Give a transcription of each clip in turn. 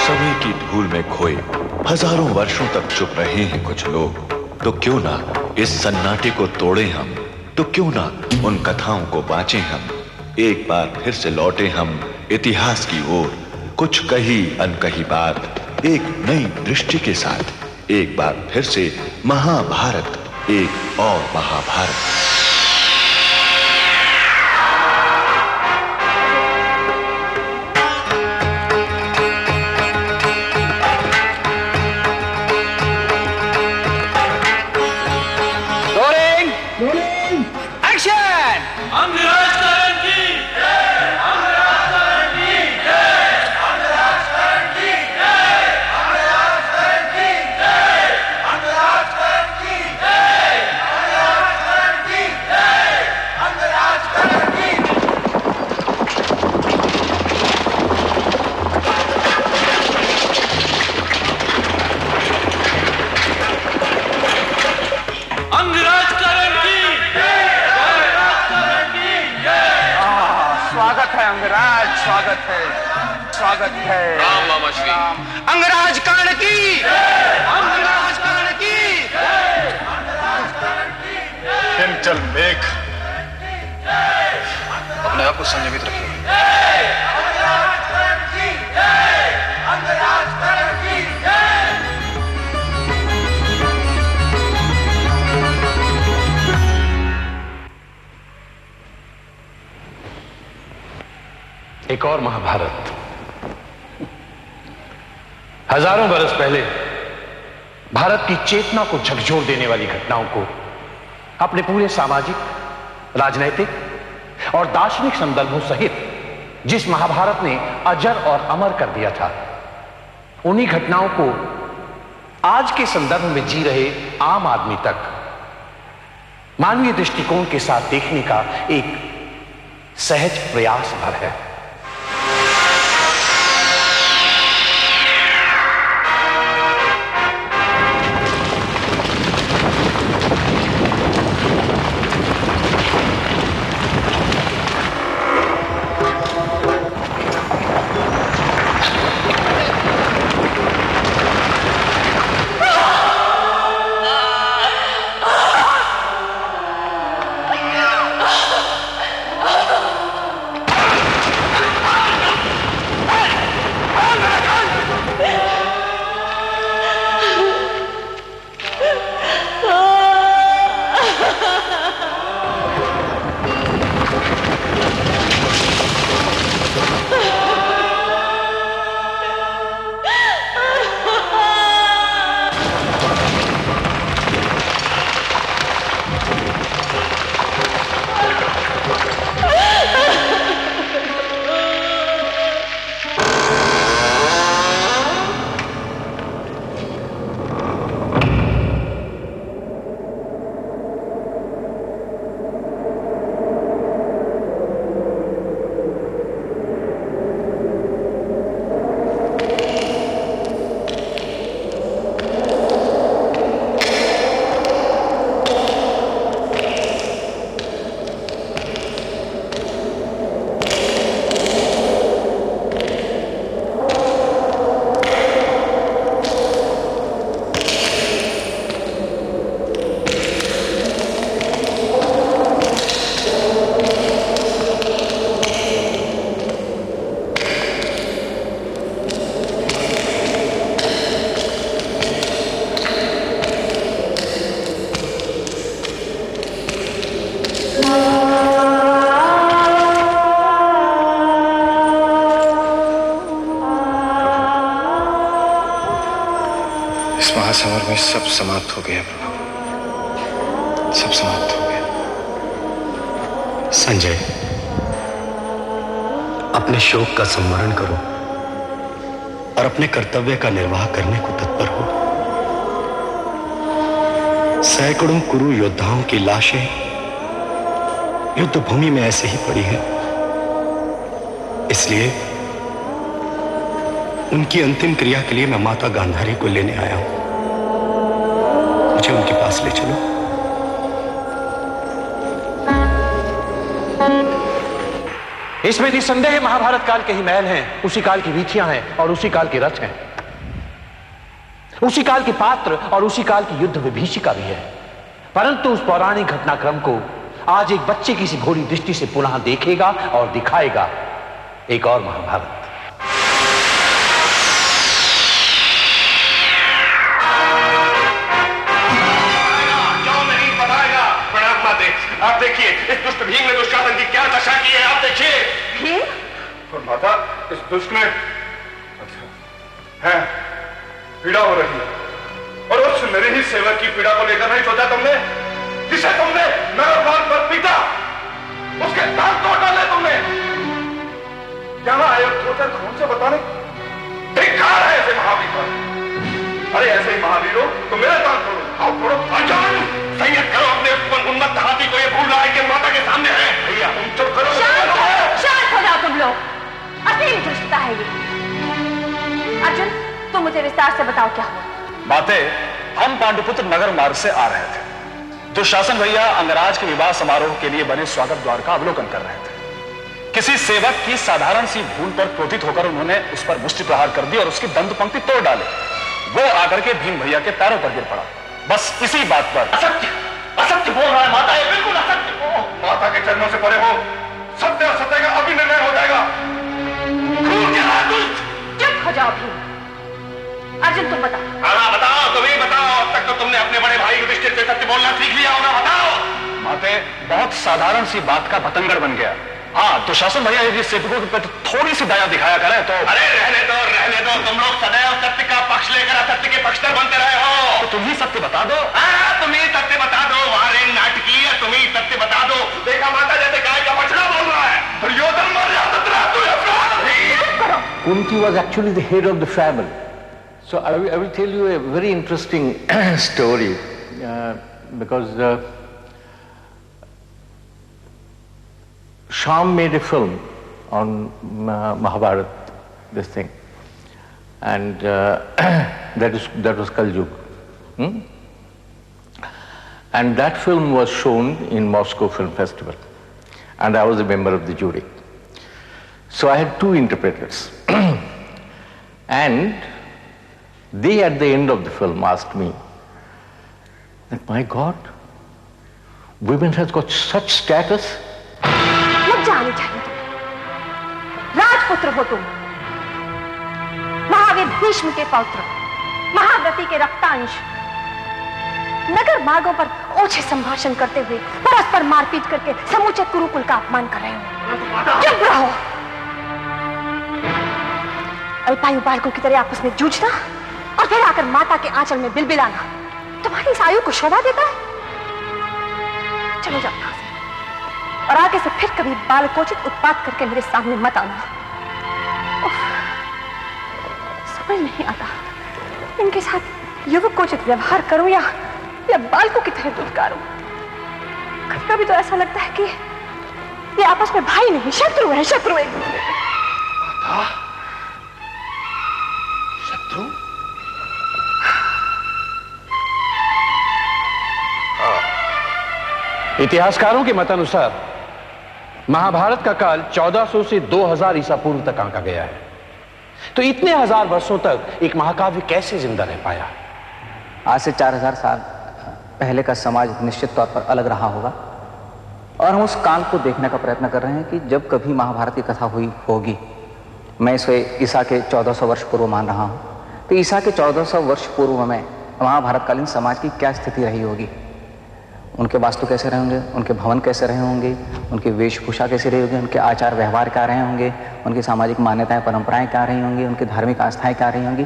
समय की धूल में खोए हजारों वर्षों तक चुप रहे हैं कुछ लोग। तो क्यों ना इस सन्नाटे को तोड़े हम, तो क्यों ना उन कथाओं को बांचे हम। एक बार फिर से लौटे हम इतिहास की ओर, कुछ कही अनकही बात एक नई दृष्टि के साथ। एक बार फिर से महाभारत, एक और महाभारत। स्वागत है राम मामा श्री अंगराज कर्ण की, अंगराज कर्ण की। हिमचल मेघ, अपने आप को संयमित रखिए। एक और महाभारत। हजारों बरस पहले भारत की चेतना को झकझोर देने वाली घटनाओं को अपने पूरे सामाजिक, राजनैतिक और दार्शनिक संदर्भों सहित जिस महाभारत ने अजर और अमर कर दिया था, उन्हीं घटनाओं को आज के संदर्भ में जी रहे आम आदमी तक मानवीय दृष्टिकोण के साथ देखने का एक सहज प्रयास भर है। महासमर में सब समाप्त हो गया प्रभु, सब समाप्त हो गया। संजय, अपने शोक का संवरण करो और अपने कर्तव्य का निर्वाह करने को तत्पर हो। सैकड़ों कुरु योद्धाओं की लाशें युद्ध भूमि में ऐसे ही पड़ी हैं, इसलिए उनकी अंतिम क्रिया के लिए मैं माता गांधारी को लेने आया हूं। मुझे उनके पास ले चलो। इसमें निसंदेह महाभारत काल के ही महल हैं, उसी काल की वीथियां हैं और उसी काल के रथ हैं, उसी काल के पात्र और उसी काल की युद्ध विभीषिका भी है। परंतु उस पौराणिक घटनाक्रम को आज एक बच्चे की सी भोली दृष्टि से पुनः देखेगा और दिखाएगा एक और महाभारत। आप देखिए इस दुष्ट भीम ने दुशासन की क्या दशा की है, आप देखिए। भीम? और माता, इस दुष्ट में है पीड़ा हो रही है, और उस मेरे ही सेवक की पीड़ा को लेकर नहीं सोचा तुमने, जिसे तुमने नरमाल पर पीटा, उसके दांत तोड़ डाले तुमने। यहां आए सोचकर कौन से बताने धिक्कार है ऐसे महावीर पर। अरे ऐसे ही महावीरों तो मेरे दांत तोड़ो, आओ तोड़ो। अजान संयत करो अपने उन्मत्त हाथी को, ये भूल रहा है कि माता के सामने है। भैया तुम चुप करो। शांत हो जाओ तुम लोग, असीम दुष्टता है ये। अर्जुन, तुम मुझे विस्तार से बताओ क्या हुआ। बातें, हम पांडुपुत्र नगर मार्ग से आ रहे थे। दुशासन भैया अंगराज के विवाह समारोह के लिए बने स्वागत द्वार का अवलोकन कर रहे थे। किसी सेवक की साधारण सी भूल पर क्रोधित होकर उन्होंने उस पर मुष्टि प्रहार कर दी और उसकी दंत पंक्ति तोड़ डाले। वो आकर के भीम भैया के पैरों पर गिर पड़ा। बस इसी बात पर। असत्य, असत्य बोल रहा है माता, ये बिल्कुल असत्य। माता के चरणों से परे हो, सत्य और सत्य का अभी निर्णय हो जाएगा। चुप हो जाओ भीम। अर्जुन तुम बताओ। हाँ बताओ, तुम ही बताओ। अब तक तो तुमने अपने बड़े भाई युधिष्ठिर से सत्य बोलना सीख लिया होगा, बताओ। माते, बहुत साधारण सी बात का बतंगड़ बन गया। हाँ, दुशासन भैया यदि सेवकों पर थोड़ी सी दया दिखाया करें तो। अरे रहने दो, रहने दो। तुम लोग सदैव सत्य का पक्ष लेकर असत्य के पक्षधर बनते रहे हो। तो तुम ही सत्य बता दो। हाँ, तुम ही सत्य बता दो। वारे नाटकीय, तुम ही सत्य बता दो। देखा माता जैसे गाय का बछड़ा बोल रहा है। दुर्योधन मर जा, Kunti was actually the head of the family. So I will tell you a very interesting story because Shyam made a film on Mahabharat, this thing, and that was Kal Yuga. And that film was shown in Moscow Film Festival, and I was a member of the jury. So I had two interpreters, and they at the end of the film asked me that, my God, women has got such status. लज्जा आनी चाहिए तुम्हें। राजपुत्र हो तुम, महावीर भीष्म के पौत्र, महाव्रती के रक्तांश, नगर मार्गों पर ओछे संभाषण करते हुए परस्पर मारपीट करके समूचे कुरुकुल का अपमान कर रहे हो। चुप रहो। अल्पायु बालकों की तरह आपस में जूझना और फिर आकर माता के आंचल में बिलबिलाना तुम्हारी इस आयु को शोभा देता है? चलो जाओ यहां से, और आगे से फिर कभी बालकोचित उत्पात करके मेरे सामने मत आना। समझ नहीं आता इनके साथ युवकोचित व्यवहार करूं या बालकों की तरह दुत्कारूं। कभी कभी तो ऐसा लगता है कि ये आपस में भाई नहीं शत्रु है, शत्रु एक दूसरे के। शत्रु? इतिहासकारों के मतानुसार महाभारत का काल 1400 से 2000 ईसा पूर्व तक आंका गया है। तो इतने हजार वर्षों तक एक महाकाव्य कैसे जिंदा रह पाया? आज से 4000 साल पहले का समाज निश्चित तौर पर अलग रहा होगा, और हम उस काल को देखने का प्रयत्न कर रहे हैं कि जब कभी महाभारत की कथा हुई होगी। मैं इसे ईसा के 1400 वर्ष पूर्व मान रहा हूँ। तो ईसा के 1400 वर्ष पूर्व में महाभारतकालीन समाज की क्या स्थिति रही होगी, उनके वास्तु कैसे रहे होंगे, उनके भवन कैसे रहे होंगे, उनकी वेशभूषा कैसी रही होगी, उनके आचार व्यवहार क्या रहे होंगे, उनकी सामाजिक मान्यताएं परंपराएं क्या रही होंगी, उनकी धार्मिक आस्थाएं क्या रही होंगी।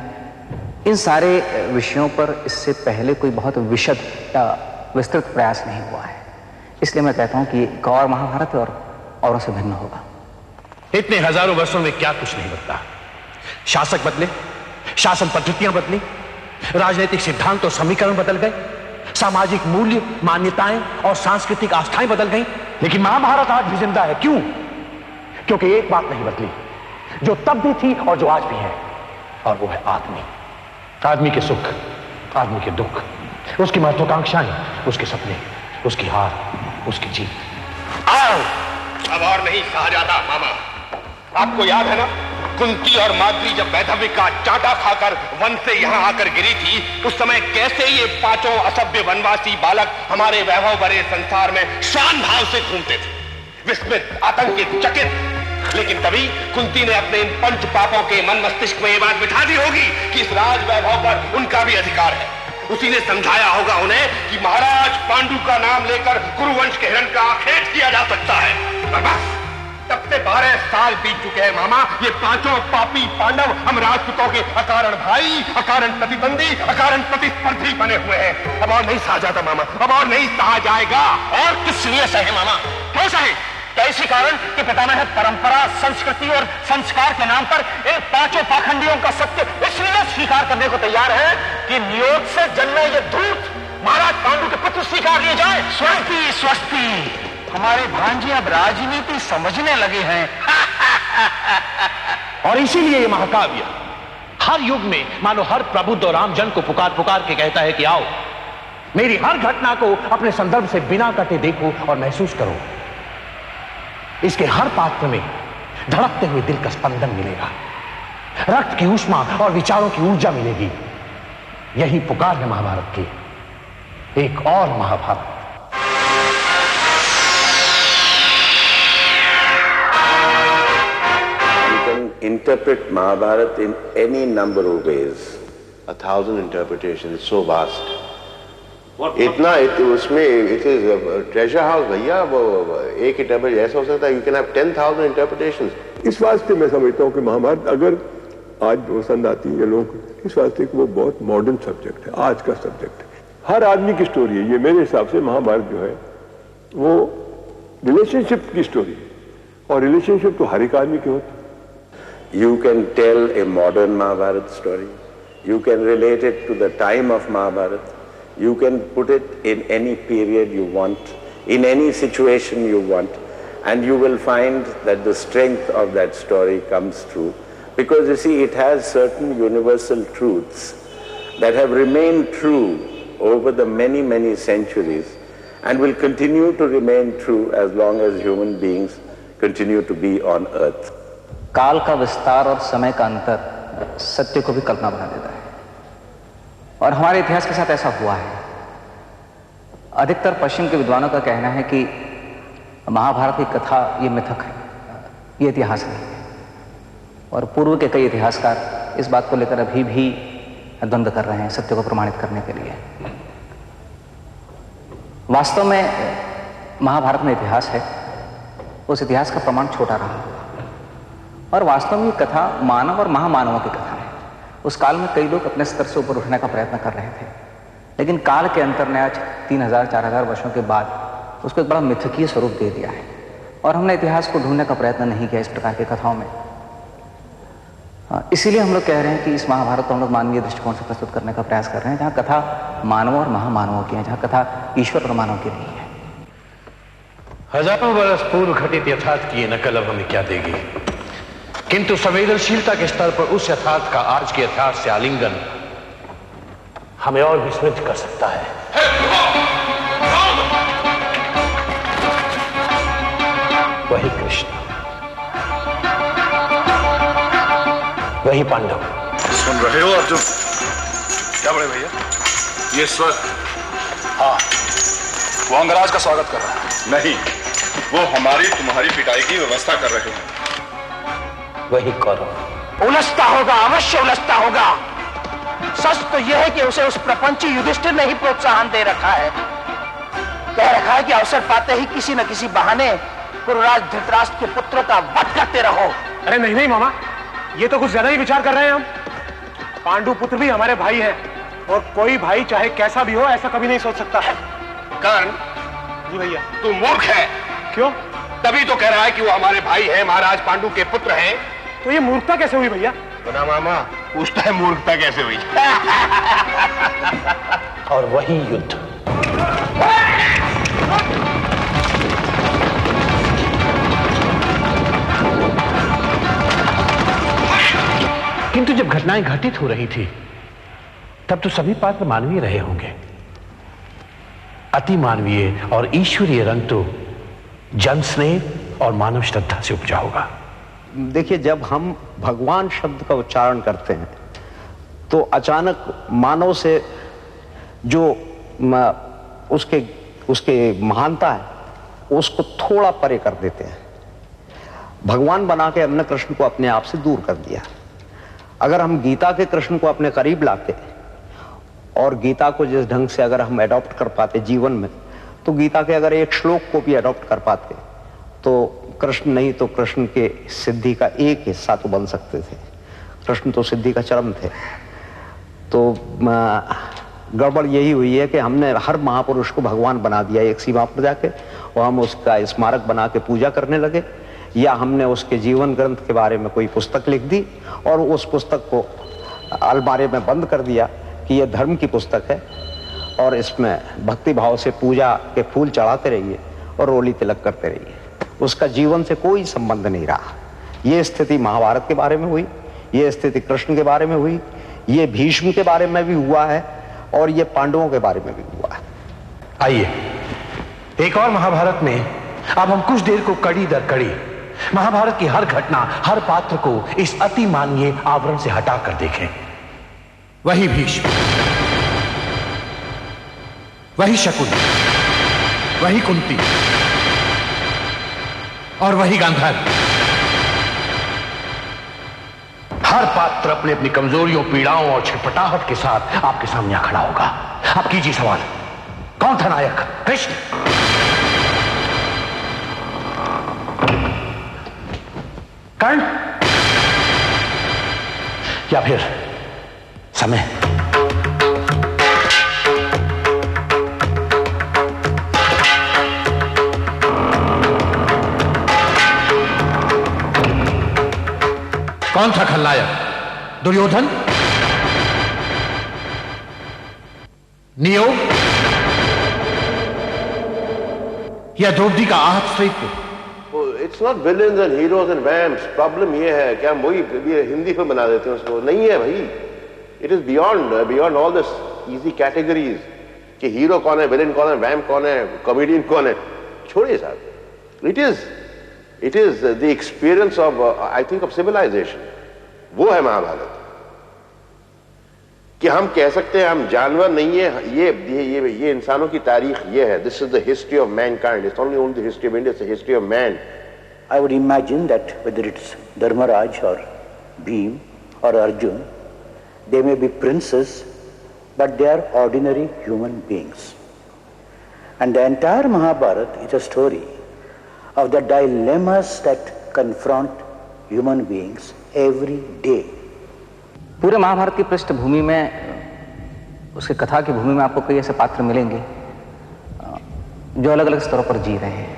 इन सारे विषयों पर इससे पहले कोई बहुत विशद या विस्तृत प्रयास नहीं हुआ है। इसलिए मैं कहता हूं कि एक और महाभारत और औरों से भिन्न होगा। इतने हजारों वर्षों में क्या कुछ नहीं बदला। शासक बदले, शासन पद्धतियां बदली, राजनीतिक सिद्धांत और समीकरण बदल गए, सामाजिक मूल्य, मान्यताएं और सांस्कृतिक आस्थाएं बदल गई, लेकिन महाभारत आज भी जिंदा है। क्यों? क्योंकि एक बात नहीं बदली, जो तब भी थी और जो आज भी है, और वो है आदमी। आदमी के सुख, आदमी के दुख, उसकी महत्वाकांक्षाएं, उसके सपने, उसकी हार, उसकी जीत। आओ, अब और नहीं सहा जाता मामा। आपको याद है ना, कुंती और माद्री जब वैधव्य का चांटा खाकर वन से यहाँ आकर गिरी थी, उस समय कैसे ये पांचों असभ्य वनवासी बालक हमारे वैभव भरे संसार में शान भाव से घूमते थे, विस्मित, आतंकित, चकित। लेकिन तभी कुंती ने अपने इन पंच पापों के मन मस्तिष्क में ये बात बिठा दी होगी कि इस राज वैभव पर उनका भी अधिकार है। उसी ने समझाया होगा उन्हें कि महाराज पांडु का नाम लेकर कुरुवंश के हिरण का आखेट किया जा सकता है। और बस तब से 12 साल बीत चुके हैं मामा। ये पांचों पापी पांडव हम राजपूतों के अकारण भाई, अकारण प्रतिद्वंदी, अकारण प्रतिस्पर्धी बने हुए हैं। अब और नहीं सहा जाता मामा, अब और नहीं सहा जाएगा। और किस लिए सहे मामा? क्यों सहे? क्या इसी कारण कि पितामह परंपरा, संस्कृति और संस्कार के नाम पर इन पांचों पाखंडियों का सत्य इसलिए स्वीकार करने को तैयार है कि नियोग से जन्मे ये धूर्त महाराज पांडु के पुत्र स्वीकार लिए जाए? स्वस्ति स्वस्ति, हमारे भांजे अब राजनीति समझने लगे हैं। और इसीलिए ये महाकाव्य हर युग में मानो हर प्रबुद्ध और आम जन को पुकार पुकार के कहता है कि आओ, मेरी हर घटना को अपने संदर्भ से बिना कटे देखो और महसूस करो। इसके हर पात्र में धड़कते हुए दिल का स्पंदन मिलेगा, रक्त की ऊष्मा और विचारों की ऊर्जा मिलेगी। यही पुकार है महाभारत की, एक और Mahabharat. Interpret Mahabharata in any number of ways. 1,000 interpretations, it's so vast. इतना उसमें it is a treasure house भैया। वो एक इंटरप्रेट ऐसा हो सकता है, you can have 10,000 interpretations. इस वास्ते मैं समझता हूँ कि महाभारत अगर आज पसंद आती है लोग, इस वास्ते कि वो बहुत मॉडर्न सब्जेक्ट है, आज का सब्जेक्ट है, हर आदमी की स्टोरी है। ये मेरे हिसाब से महाभारत जो है वो रिलेशनशिप की स्टोरी है, और रिलेशनशिप तो हर एक आदमी की होती है। You can tell a modern Mahabharata story. You can relate it to the time of Mahabharata. You can put it in any period you want, in any situation you want, and you will find that the strength of that story comes through. Because you see, it has certain universal truths that have remained true over the many, many centuries and will continue to remain true as long as human beings continue to be on earth. काल का विस्तार और समय का अंतर सत्य को भी कल्पना बना देता है, और हमारे इतिहास के साथ ऐसा हुआ है। अधिकतर पश्चिम के विद्वानों का कहना है कि महाभारत की कथा ये मिथक है, ये इतिहास नहीं है, और पूर्व के कई इतिहासकार इस बात को लेकर अभी भी द्वंद्व कर रहे हैं सत्य को प्रमाणित करने के लिए। वास्तव में महाभारत में इतिहास है, उस इतिहास का प्रमाण छोटा रहा, और वास्तव में कथा मानव और महामानवों की कथा है। उस काल में कई लोग अपने स्तर से ऊपर उठने का प्रयत्न कर रहे थे, लेकिन काल के अंतर ने आज 3000-4000 वर्षों के बाद उसको एक बड़ा मिथकीय स्वरूप दे दिया है, और हमने इतिहास को ढूंढने का प्रयत्न नहीं किया इस प्रकार की कथाओं में। इसीलिए हम लोग कह रहे हैं कि इस महाभारत को हम लोग मानवीय दृष्टिकोण से प्रस्तुत करने का प्रयास कर रहे हैं, जहाँ कथा मानवों और महामानवों की है, जहाँ कथा ईश्वर और मानव की नहीं है। हजारों बरस पूर्व घटित यथार्थ की ये नकल अब हमें क्या देगी, किंतु संवेदनशीलता के स्तर पर उस यथार्थ का आज के यथार्थ से आलिंगन हमें और भी समृद्ध कर सकता है। वही कृष्ण, वही पांडव। सुन रहे हो अर्जुन? क्या बड़े भैया, ये स्वर? हाँ, वो अंगराज का स्वागत कर रहा है। नहीं, वो हमारी तुम्हारी पिटाई की व्यवस्था कर रहे हैं। वही कौरव। उलझता होगा, अवश्य उलझता होगा। सच तो यह है कि उसे उस प्रपंची युधिष्ठिर ने ही प्रोत्साहन दे रखा है, कह रखा है कि अवसर पाते ही किसी न किसी बहाने कुरुराज धृतराष्ट्र के पुत्रों का वध करते रहो। अरे नहीं नहीं मामा, ये तो कुछ ज्यादा ही विचार कर रहे हैं हम। पांडु पुत्र भी हमारे भाई हैं, और कोई भाई चाहे कैसा भी हो ऐसा कभी नहीं सोच सकता है। कर्ण जी भैया। तू मूर्ख है। क्यों? तभी तो कह रहा है कि वो हमारे भाई हैं, महाराज पांडु के पुत्र हैं। तो ये मूर्खता कैसे हुई भैया? बना मामा पूछता है मूर्खता कैसे हुई। और वही युद्ध। किंतु जब घटनाएं घटित हो रही थी तब तो सभी पात्र मानवीय रहे होंगे। अति मानवीय और ईश्वरीय रंग तो जन स्नेह और मानव श्रद्धा से उपजा होगा। देखिए, जब हम भगवान शब्द का उच्चारण करते हैं तो अचानक मानव से जो उसके महानता है उसको थोड़ा परे कर देते हैं। भगवान बना के हमने कृष्ण को अपने आप से दूर कर दिया। अगर हम गीता के कृष्ण को अपने करीब लाते और गीता को जिस ढंग से अगर हम एडॉप्ट कर पाते जीवन में, तो गीता के अगर एक श्लोक को भी एडॉप्ट कर पाते तो कृष्ण नहीं तो कृष्ण के सिद्धि का एक हिस्सा तो बन सकते थे। कृष्ण तो सिद्धि का चरम थे। तो गड़बड़ यही हुई है कि हमने हर महापुरुष को भगवान बना दिया एक सीमा पर जाके, और हम उसका स्मारक बना के पूजा करने लगे, या हमने उसके जीवन ग्रंथ के बारे में कोई पुस्तक लिख दी और उस पुस्तक को अलमारे में बंद कर दिया कि यह धर्म की पुस्तक है और इसमें भक्ति भाव से पूजा के फूल चढ़ाते रहिए और रोली तिलक करते रहिए। उसका जीवन से कोई संबंध नहीं रहा। यह स्थिति महाभारत के बारे में हुई, यह स्थिति कृष्ण के बारे में हुई, यह भीष्म के बारे में भी हुआ है और यह पांडवों के बारे में भी हुआ है। आइए एक और महाभारत में अब हम कुछ देर को कड़ी दर कड़ी महाभारत की हर घटना, हर पात्र को इस अति मानवीय आवरण से हटाकर देखें। वही भीष्म, वही शकुनी, वही कुंती और वही गांधारी। हर पात्र अपनी अपनी कमजोरियों, पीड़ाओं और छटपटाहट के साथ आपके सामने खड़ा होगा। आप कीजिए सवाल, कौन था नायक? कृष्ण, कर्ण, या फिर समय? कौन था खलनायक? दुर्योधन, नियोग या द्रौपदी का आहत स्त्रीत्व? It's not villains and heroes and vamps. Problem ये है कि हम वही हिंदी फिल्म बना देते हैं उसको। नहीं है भाई, it is beyond all this easy categories कि हीरो कौन है, विलेन कौन है, वैम्प कौन है, कॉमेडियन कौन है। छोड़िए साहब, it is the experience of I think of civilization. वो है महाभारत कि हम कह सकते हैं हम जानवर नहीं है। ये इंसानों की तारीख ये है। This is the history of Mankind. It's not only the history of India, it's the history of man. I would imagine that whether it's Dharmaraj or Bhim or Arjun, they may be princes, but they are ordinary human beings. And the entire Mahabharata is a story of the dilemmas that confront human beings every day. पूरे महाभारत की पृष्ठभूमि में, उसकी कथा की भूमि में आपको कई ऐसे पात्र मिलेंगे जो अलग अलग स्तरों पर जी रहे हैं,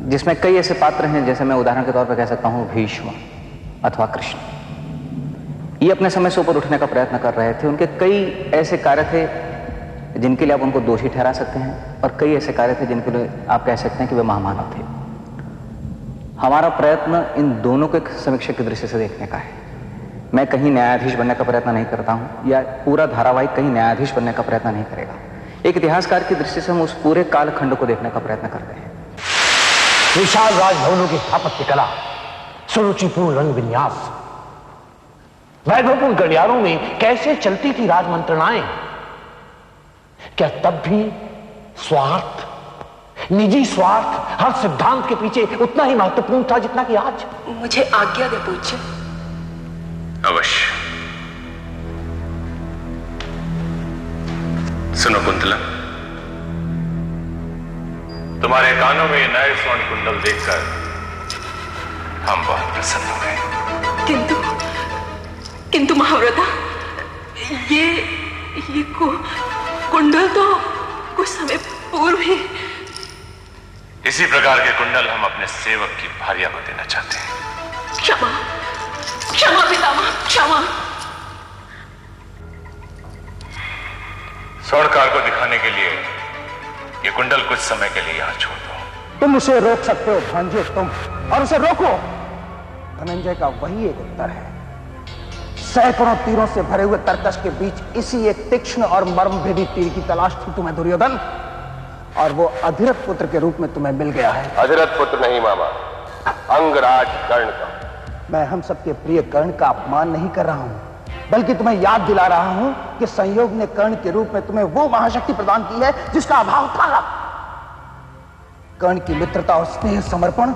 जिसमें कई ऐसे पात्र हैं, जैसे मैं उदाहरण के तौर पर कह सकता हूं भीष्म अथवा कृष्ण। ये अपने समय से ऊपर उठने का प्रयत्न कर रहे थे। उनके कई ऐसे कार्य थे जिनके लिए आप उनको दोषी ठहरा सकते हैं, और कई ऐसे कार्य थे जिनके लिए आप कह सकते हैं कि वे महामानव थे। हमारा प्रयत्न इन दोनों के समीक्षक की दृष्टि से देखने का है। मैं कहीं न्यायाधीश बनने का प्रयत्न नहीं करता हूं, या पूरा धारावाहिक कहीं न्यायाधीश बनने का प्रयत्न नहीं करेगा। एक इतिहासकार की दृष्टि से हम उस पूरे कालखंड को देखने का प्रयत्न करते हैं। विशाल राजभवनों की स्थापत्य कला, सुरुचिपूर्ण रंग विन्यास, वैभवपूर्ण गलियारों में कैसे चलती थी राजमंत्रणाएं। क्या तब भी स्वार्थ, निजी स्वार्थ हर सिद्धांत के पीछे उतना ही महत्वपूर्ण था जितना कि आज? मुझे आज्ञा दे पूज्य। अवश्य। सुनो कुंतला, तुम्हारे कानों में ये नए स्वर्ण कुंडल देखकर हम बहुत प्रसन्न हुए। किंतु महाव्रता, ये कुंडल तो कुछ समय पूर्व ही। इसी प्रकार के कुंडल हम अपने सेवक की भार्या को देना चाहते हैं। क्षमा क्षमा पितामह, क्षमा। स्वर्णकार को दिखाने के लिए ये कुंडल कुछ समय के लिए यहां छोड़ दो। तुम उसे रोक सकते हो भांजे, तुम, और उसे रोको। धनंजय का वही एक उत्तर है। सैकड़ों तीरों से भरे हुए तरकश के बीच इसी एक तीक्ष्ण और मर्मभेदी तीर की तलाश थी तुम्हें दुर्योधन, और वो अधिरथ पुत्र के रूप में तुम्हें मिल गया है। अधिरथ पुत्र नहीं मामा, अंगराज कर्ण का। मैं हम सबके प्रिय कर्ण का अपमान नहीं कर रहा हूं, बल्कि तुम्हें याद दिला रहा हूं कि संयोग ने कर्ण के रूप में तुम्हें वो महाशक्ति प्रदान की है जिसका अभाव था। कर्ण की मित्रता और स्नेह समर्पण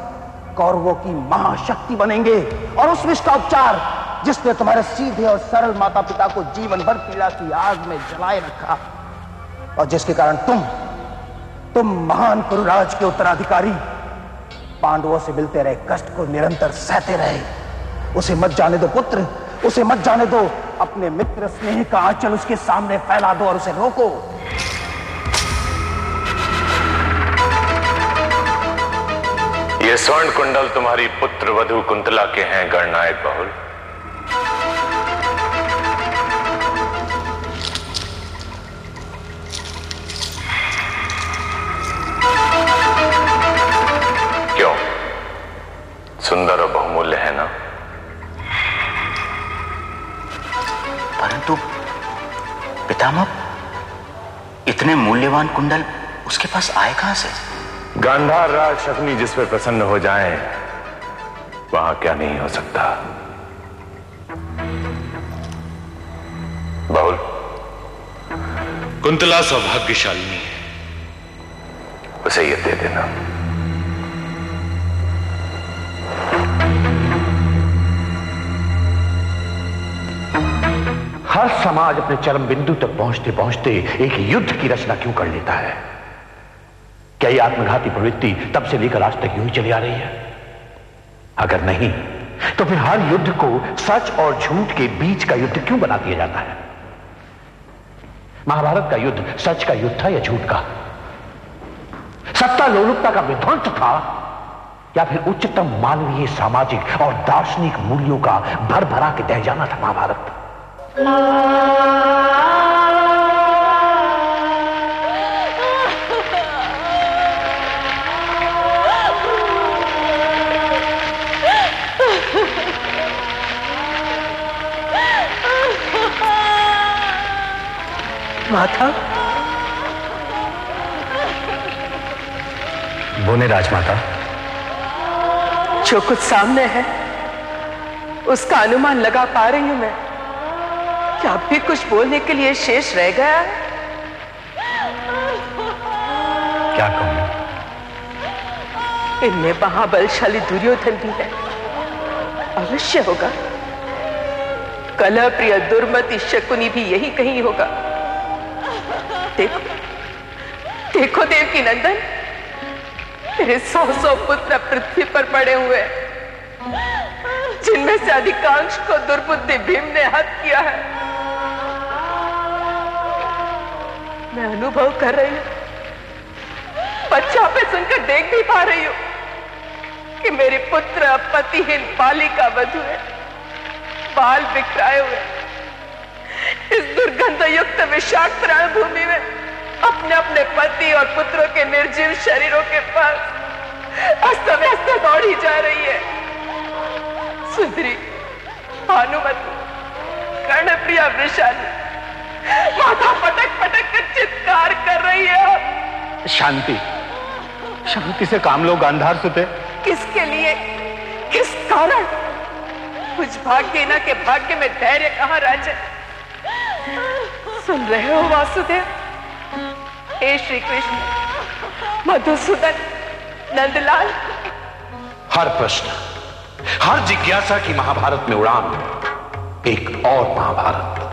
कौरवों की महाशक्ति बनेंगे, और उस विष का उपचार जिसने तुम्हारे सीधे और सरल माता पिता को जीवन भर पीड़ा की आग में जलाए रखा, और जिसके कारण तुम महान कुरुराज के उत्तराधिकारी पांडवों से मिलते रहे कष्ट को निरंतर सहते रहे। उसे मत जाने दो पुत्र, उसे मत जाने दो। अपने मित्र स्नेह का आंचल उसके सामने फैला दो और उसे रोको। ये स्वर्ण कुंडल तुम्हारी पुत्र वधु कुंतला के हैं गणनायक बहुल। क्यों, सुंदर और बहुमूल्य है ना? परंतु पितामह, इतने मूल्यवान कुंडल उसके पास आए कहां से? गांधार राज शकुनी जिस पर प्रसन्न हो जाएं, वहां क्या नहीं हो सकता। बहुल, कुंतला सौभाग्यशालिनी है, उसे ये दे देना। हर समाज अपने चरम बिंदु तक पहुंचते पहुंचते एक युद्ध की रचना क्यों कर लेता है? क्या यह आत्मघाती प्रवृत्ति तब से लेकर आज तक यूं ही चली आ रही है? अगर नहीं, तो फिर हर युद्ध को सच और झूठ के बीच का युद्ध क्यों बना दिया जाता है? महाभारत का युद्ध सच का युद्ध था या झूठ का? सत्ता लोलुपता का विध्वंस था या फिर उच्चतम मानवीय, सामाजिक और दार्शनिक मूल्यों का भर भरा के दह जाना था महाभारत? माता, बोले राजमाता। जो कुछ सामने है उसका अनुमान लगा पा रही हूं मैं। क्या अब भी कुछ बोलने के लिए शेष रह गया है? क्या कहूं? इनमें महाबलशाली दुर्योधन भी है, अवश्य होगा। कलह प्रिय दुर्मति शकुनी भी यही कहीं होगा। देखो देखो देवकी नंदन, तेरे 100 पुत्र पृथ्वी पर पड़े हुए हैं, जिनमें से अधिकांश को दुर्बुद्धि भीम ने हत किया है। मैं अनुभव कर रही हूं, बच्चा पे सुनकर देख भी पा रही हूं कि मेरे पुत्र पतिहीन बालिका वधु है, बाल बिखराए हुए इस दुर्गंध युक्त विषाक्त रणभूमि में अपने अपने पति और पुत्रों के निर्जीव शरीरों के पास अस्त व्यस्त दौड़ी जा रही है। सुंदरी, भानुमती, कर्णप्रिया, वृषाली माथा पटक पटक कर चित्कार कर रही है। शांति, शांति से काम लो गांधार सुते। किसके लिए, किस कारण? कुछ भाग्यहीना के भाग्य में धैर्य कहां राजन? सुन रहे हो वासुदेव? हे श्री कृष्ण, मधुसूदन, नंदलाल, हर प्रश्न, हर जिज्ञासा की महाभारत में उड़ान, एक और महाभारत।